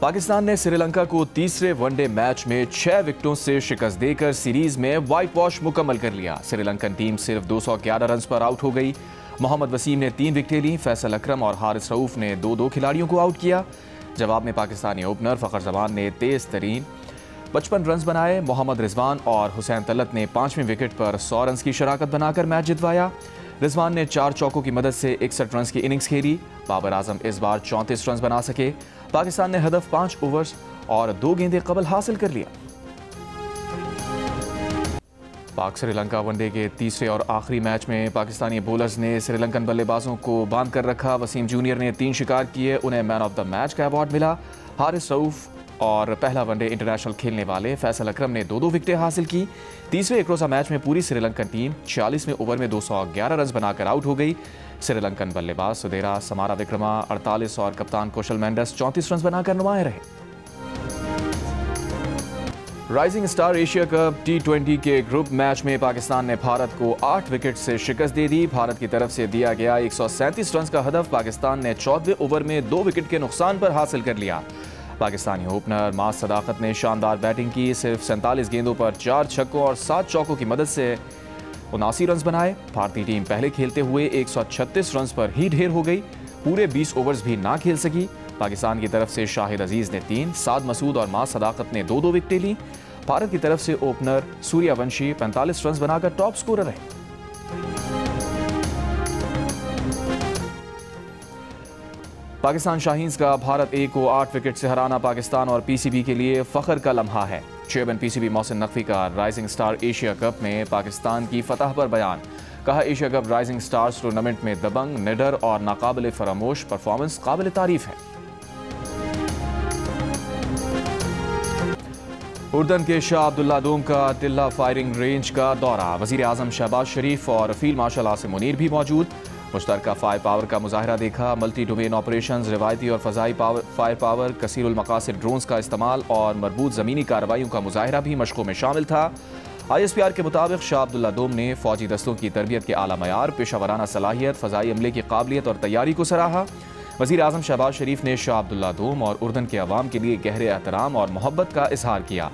पाकिस्तान ने श्रीलंका को तीसरे वनडे मैच में 6 विकेटों से शिकस्त देकर सीरीज में व्हाइट वॉश मुकम्मल कर लिया। श्रीलंकन टीम सिर्फ 211 रन पर आउट हो गई। मोहम्मद वसीम ने 3 विकेटें लीं। फैसल अकरम और हारिस रऊफ ने 2-2 खिलाड़ियों को आउट किया। जवाब में पाकिस्तानी ओपनर फ़खर जमान ने तेज तरीन 55 रन बनाए। मोहम्मद रिजवान और हुसैन तलत ने 5वें विकेट पर 100 रन की शराकत बनाकर मैच जितवाया। रिजवान ने 4 चौकों की मदद से 61 रन की इनिंग्स खेली। बाबर आजम इस बार 34 रन बना सके। पाकिस्तान ने हदफ 5 ओवर्स और 2 गेंदें कबल हासिल कर लिया। पाक श्रीलंका वनडे के तीसरे और आखिरी मैच में पाकिस्तानी बॉलर्स ने श्रीलंकन बल्लेबाजों को बांध कर रखा। वसीम जूनियर ने 3 शिकार किए, उन्हें मैन ऑफ द मैच का अवार्ड मिला। हारिस रऊफ और पहला वनडे इंटरनेशनल खेलने वाले फैसल अकरम ने 2-2 विकेटें हासिल की। तीसरे एक रोज़ा मैच में पूरी श्रीलंकन टीम 46वें ओवर में 211 रन बनाकर आउट हो गई। श्रीलंकन बल्लेबाज सुदेरा समारा विक्रमा 48 और कप्तान कौशल मेंडस 34 रन बनाकर नुमाया रहे। Rising star Asia cup T20 के ग्रुप मैच में पाकिस्तान ने भारत को 8 विकेट से शिकस्त दे दी। भारत की तरफ से दिया गया 137 रन का हदफ पाकिस्तान ने 14वें ओवर में 2 विकेट के नुकसान पर हासिल कर लिया। पाकिस्तानी ओपनर मास सदाकत ने शानदार बैटिंग की। सिर्फ 47 गेंदों पर 4 छक्कों और 7 चौकों की मदद से 79 रन बनाए। भारतीय टीम पहले खेलते हुए 136 रन पर ही ढेर हो गई। पूरे 20 ओवर्स भी ना खेल सकी। पाकिस्तान की तरफ से शाहिद अजीज ने 3, साद मसूद और मास सदाकत ने 2-2 विकेटें लीं। भारत की तरफ से ओपनर सूर्यवंशी 45 रन बनाकर टॉप स्कोरर रहे। पाकिस्तान शाहीन्स का भारत ए को 8 विकेट से हराना पाकिस्तान और पीसीबी के लिए फख्र का लम्हा है। चेयरमैन पीसीबी मोहसिन नकवी का राइजिंग स्टार एशिया कप में पाकिस्तान की फतह पर बयान। कहा, Asia cup rising stars tournament में दबंग, निडर और नाकाबिल फरामोश परफॉर्मेंस काबिल तारीफ है। उर्दन के शाह अब्दुल्ला दोम का टिल्ला फायरिंग रेंज का दौरा। वज़ीर आज़म शहबाज शरीफ और फील्ड मार्शल आसिम मुनीर भी मौजूद। मुश्तरका फायर पावर का मुजाहरा देखा। मल्टी डोमेन ऑपरेशंस, रिवायती और फ़ज़ाई फायर पावर, कसीरुल मकासिद ड्रोन्स का इस्तेमाल और मरबूत ज़मीनी कार्रवाइयों का मुजाहरा भी मशक़ों में शामिल था। ISPR के मुताबिक शाह अब्दुल्ला दोम ने फ़ौजी दस्तों की तरबियत के आला मयार, पेशावराना सलाहियत, फ़ज़ाई अमले की काबिलियत और तैयारी को सराहा। वज़ीर आज़म शहबाज शरीफ ने शाह अब्दुल्ला दोम और उर्दन के अवाम के लिए गहरे एहतराम और मोहब्बत का इजहार किया।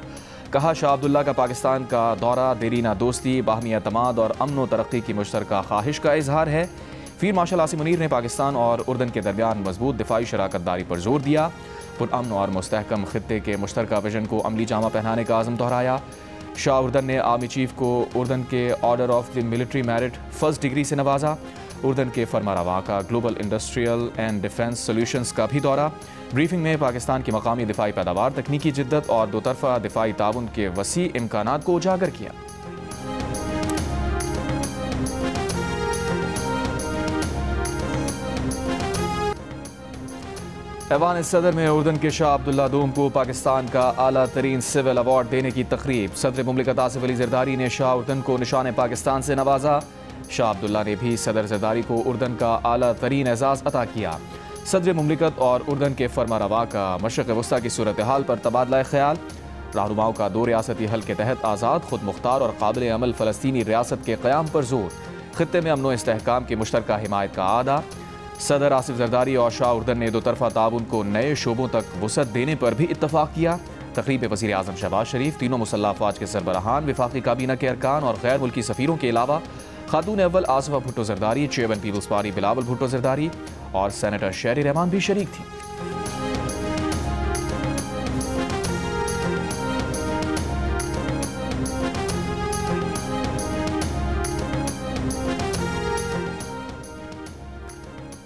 कहा, शाह अब्दुल्ला का पाकिस्तान का दौरा देरीना दोस्ती, बाहमी एतमाद और अमन व तरक्की की मुश्तरका ख्वाहिश का इजहार है। फील्ड मार्शल आसिम मुनीर ने पाकिस्तान और उर्दन के दरमियान मजबूत दिफाई शराकतदारी पर जोर दिया। पुरअमन और मुस्तहकम खित्ते के मुश्तरका विजन को अमली जामा पहनाने का आज़म दोहराया। शाह उर्दन ने आर्मी चीफ को उर्दन के order of the military merit first degree से नवाजा। उर्दन के फरमारवा का global industrial and defence solutions का भी दौरा। ब्रीफिंग में पाकिस्तान की मकामी दिफाई पैदावार, तकनीकी जिद्दत और दोतरफा दिफाई ताउन के वसी इम्कानात को उजागर किया। ऐवान सदर में उर्दन के शाह अब्दुल्ला दोम को पाकिस्तान का आला तरीन सिविल अवार्ड देने की तकरीब। सदर मुमलिकत आसिफ अली जरदारी ने शाह उर्दन को निशान पाकिस्तान से नवाजा। शाह अब्दुल्ला ने भी सदर जरदारी को उर्दन का आला तरीन एजाज़ अता किया। सदर मुमलिकत और उर्दन के फरमारवा का मशरक़ वस्ता की सूरत हाल पर तबादला ख्याल। रहनुमाओं का 2 रियासती हल के तहत आज़ाद, खुद मुख्तार और काबिल अमल फ़लस्तीनी रियासत के क़याम पर जोर। ख़ित्ते में अमन व इस्तेहकाम की मुश्तरका हिमायत का आदा। सदर आसिफ जरदारी और शाह उर्दन ने दोतरफा ताउन को नए शोबों तक वुसअत देने पर भी इत्तफाक किया। तकरीब में वज़ीर आज़म शहबाज शरीफ, तीनों मुसल्लह अफ़वाज के सरबराहान, वफाकी काबीना के अरकान और गैर मुल्की सफ़ीरों के अलावा खातून अव्वल आसिफा भुट्टो जरदारी, चेयरमैन पीपल्स पार्टी बिलावल भुट्टो जरदारी और सेनेटर शेरी रहमान भी शरीक थी।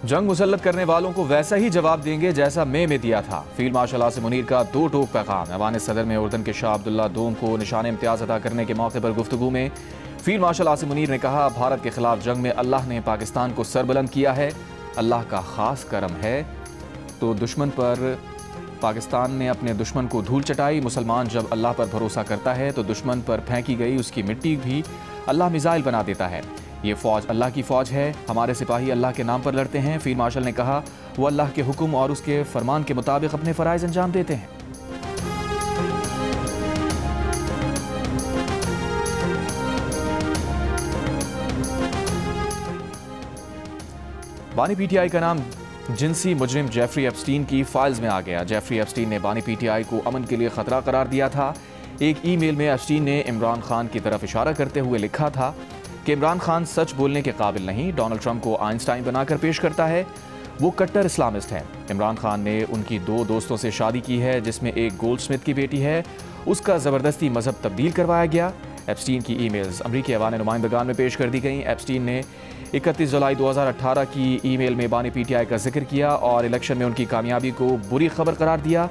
जंग मुसल्लत करने वालों को वैसा ही जवाब देंगे जैसा मई में दिया था। फील्ड मार्शल आसिम मुनीर का 2 टोक पैगाम। ऐवान सदर में उर्दन के शाह अब्दुल्ला दोम को निशान इम्तियाज़ अदा करने के मौके पर गुफ्तगू में फील्ड मार्शल आसिम मुनीर ने कहा, भारत के खिलाफ जंग में अल्लाह ने पाकिस्तान को सरबुलंद किया है। अल्लाह का खास करम है तो दुश्मन पर पाकिस्तान ने अपने दुश्मन को धूल चटाई। मुसलमान जब अल्लाह पर भरोसा करता है तो दुश्मन पर फेंकी गई उसकी मिट्टी भी अल्लाह मिसाइल बना देता है। ये फ़ौज अल्लाह की फ़ौज है। हमारे सिपाही अल्लाह के नाम पर लड़ते हैं। फील्ड मार्शल ने कहा, वो अल्लाह के हुक्म और उसके फरमान के मुताबिक अपने फ़राइज़ अंजाम देते हैं। बानी PTI का नाम जिनसी मुजरिम जेफरी एप्स्टीन की फाइल्स में आ गया। जेफरी एप्स्टीन ने बानी पीटीआई को अमन के लिए खतरा करार दिया था। एक ईमेल में एप्स्टीन ने इमरान खान की तरफ इशारा करते हुए लिखा था कि इमरान खान सच बोलने के काबिल नहीं, डोनाल्ड ट्रंप को आइंस्टाइन बनाकर पेश करता है, वो कट्टर इस्लामिस्ट है। इमरान खान ने उनकी 2 दोस्तों से शादी की है, जिसमें एक गोल्डस्मिथ की बेटी है, उसका ज़बरदस्ती मजहब तब्दील करवाया गया। एप्स्टीन की ईमेल्स अमरीकी अवान नुमाइंदगान में पेश कर दी गई। एप्स्टीन ने 31 जुलाई 2018 की ईमेल में बानी पीटीआई का जिक्र किया और इलेक्शन में उनकी कामयाबी को बुरी खबर करार दिया।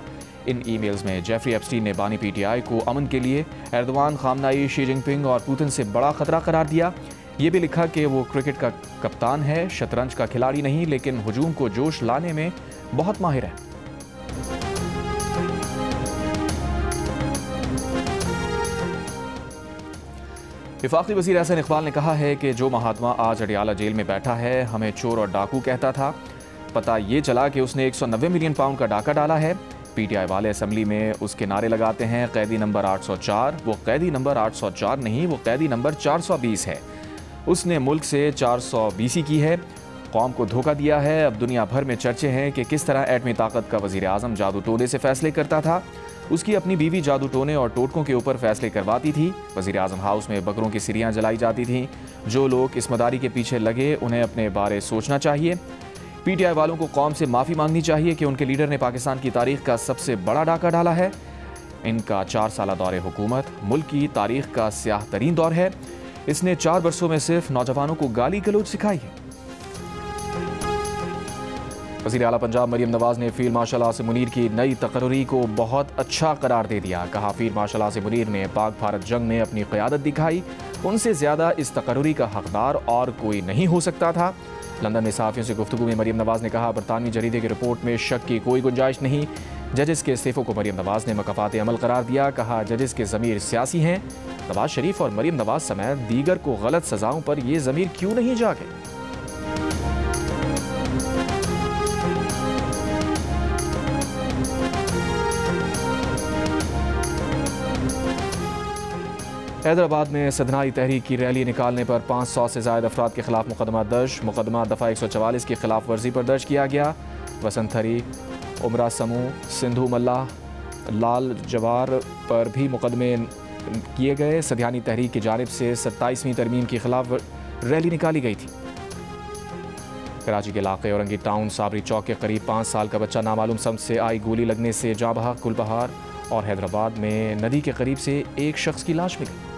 इन ईमेल्स में जेफरी एप्स्टीन ने बानी पीटीआई को अमन के लिए एर्दोआन, खामनाई, शी जिनपिंग और पुतिन से बड़ा खतरा करार दिया। ये भी लिखा कि वो क्रिकेट का कप्तान है, शतरंज का खिलाड़ी नहीं, लेकिन हुजूम को जोश लाने में बहुत माहिर है। वफाकी वज़ीर एहसन इकबाल ने कहा है कि जो महात्मा आज अडियाला जेल में बैठा है हमें चोर और डाकू कहता था, पता ये चला कि उसने 190 मिलियन पाउंड का डाका डाला है। पीटीआई वाले असम्बली में उसके नारे लगाते हैं, कैदी नंबर 804। वो कैदी नंबर 804 नहीं, वो कैदी नंबर 420 है। उसने मुल्क से 420 की है, कौम को धोखा दिया है। अब दुनिया भर में चर्चे हैं कि किस तरह एटमी ताकत का वज़ीर आज़म जादू टोने से फैसले करता था। उसकी अपनी बीवी जादू टोने और टोटकों के ऊपर फैसले करवाती थी। वज़ीर आज़म हाउस में बकरों की सिरियाँ जलाई जाती थीं। जो लोग इस मदारी के पीछे लगे उन्हें अपने बारे सोचना चाहिए। पीटीआई वालों को कौम से माफ़ी मांगनी चाहिए कि उनके लीडर ने पाकिस्तान की तारीख का सबसे बड़ा डाका डाला है। इनका 4 साल दौरे हुकूमत मुल्क की तारीख का स्याह तरीन दौर है। इसने 4 बरसों में सिर्फ नौजवानों को गाली गलौज सिखाई है। वज़ीर आला पंजाब मरियम नवाज ने फील्ड मार्शल आसिम मुनीर की नई तकर्री को बहुत अच्छा करार दे दिया। कहा, फील्ड मार्शल आसिम मुनीर ने पाक भारत जंग में अपनी क़यादत दिखाई, उनसे ज़्यादा इस तकर्री का हकदार और कोई नहीं हो सकता था। लंदन में सहाफ़ियों से गुफ्तगू में मरियम नवाज ने कहा, बरतानवी जरीदे की रिपोर्ट में शक की कोई गुंजाइश नहीं। जजेस के इस्तीफ़ों को मरियम नवाज ने मकफ़ात अमल करार दिया। कहा, जजेस के ज़मीर सियासी हैं। नवाज शरीफ और मरियम नवाज समेत दीगर को गलत सज़ाओं पर ये ज़मीर क्यों नहीं जागे। हैदराबाद में सदनाई तहरीक की रैली निकालने पर 500 से ज़ायद अफराद के खिलाफ मुकदमा दर्ज। मुकदमा दफ़ा 144 की खिलाफ वर्जी पर दर्ज किया गया। वसंथरी, उमरा समूह, सिंधु मल्लाह, लाल जवार पर भी मुकदमे किए गए। सदियानी तहरीक की जानिब से 27वीं तरमीम की खिलाफ रैली निकाली गई थी। कराची के इलाके औरंगी टाउन साबरी चौक के करीब 5 साल का बच्चा नामालूम समत से आई गोली लगने से जाँ बहक। गुलबहार और हैदराबाद में नदी के करीब से एक शख्स की लाश मिली।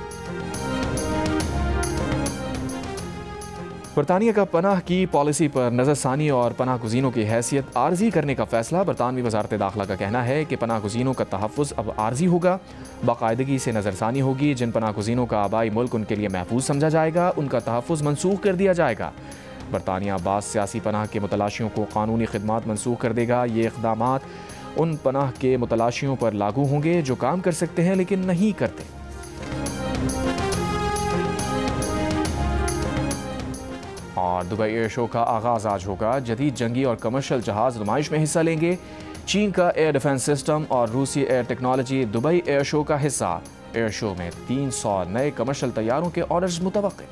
बरतानिया का पनाह की पॉलिसी पर नज़रसानी और पनाह गुज़ीनों की हैसियत आर्जी करने का फैसला। बरतानवी वज़ारत दाखिला का कहना है कि पनाह गुज़ीनों का तहफ़्फ़ुज़ अब आर्जी होगा। बाकायदगी से नज़रसानी होगी। जिन पनाह गुज़ीनों का आबाई मुल्क उनके लिए महफूज समझा जाएगा, उनका तहफ़्फ़ुज़ मनसूख कर दिया जाएगा। बरतानिया बास सियासी पनाह के मुतलाशियों को कानूनी खिदमात मनसूख कर देगा। ये इक़दामात उन पनाह के मुतलाशियों पर लागू होंगे जो काम कर सकते हैं लेकिन नहीं करते। और दुबई एयर शो का आगाज़ आज होगा। जदीद जंगी और कमर्शियल जहाज़ नुमाइश में हिस्सा लेंगे। चीन का एयर डिफेंस सिस्टम और रूसी air technology Dubai air show का हिस्सा। एयर शो में 300 नए कमर्शियल तैयारों के ऑर्डर्स मुतवक्के।